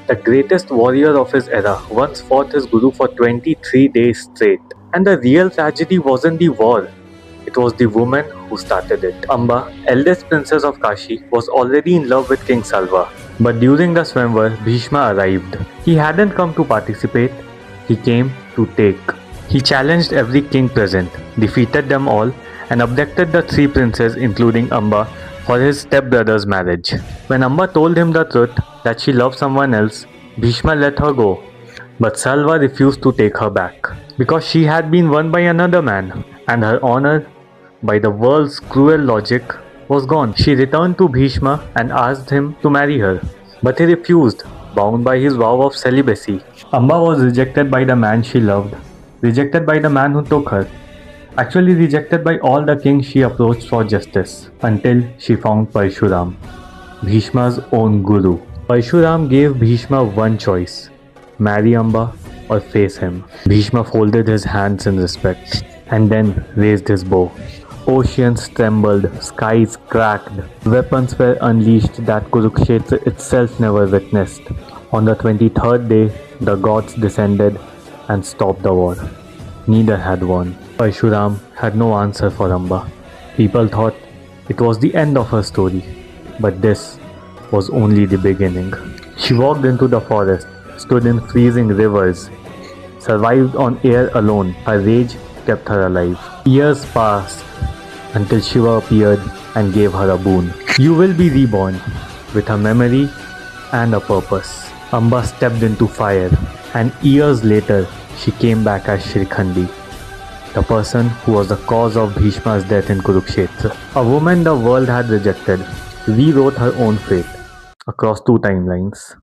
The greatest warrior of his era once fought his guru for 23 days straight. And the real tragedy wasn't the war, it was the woman who started it. Amba, eldest princess of Kashi, was already in love with King Salva. But during the swimwear, Bhishma arrived. He hadn't come to participate, he came to take. He challenged every king present, defeated them all, and abducted the three princes including Amba for his stepbrother's marriage. When Amba told him the truth that she loved someone else, Bhishma let her go. But Salva refused to take her back because she had been won by another man, and her honor, by the world's cruel logic, was gone. She returned to Bhishma and asked him to marry her, but he refused, bound by his vow of celibacy. Amba was rejected by the man she loved, rejected by the man who took her, actually rejected by all the kings she approached for justice, until she found Parshuram, Bhishma's own guru. Parshuram gave Bhishma one choice: marry Amba or face him. Bhishma folded his hands in respect and then raised his bow. Oceans trembled, skies cracked, weapons were unleashed that Kurukshetra itself never witnessed. On the 23rd day, the gods descended and stopped the war. Neither had won. Parshuram had no answer for Amba. People thought it was the end of her story, but this was only the beginning. She walked into the forest, stood in freezing rivers, survived on air alone. Her rage kept her alive. Years passed until Shiva appeared and gave her a boon. You will be reborn with a memory and a purpose. Amba stepped into fire, and years later she came back as Shrikhandi, the person who was the cause of Bhishma's death in Kurukshetra. A woman the world had rejected rewrote her own fate across two timelines.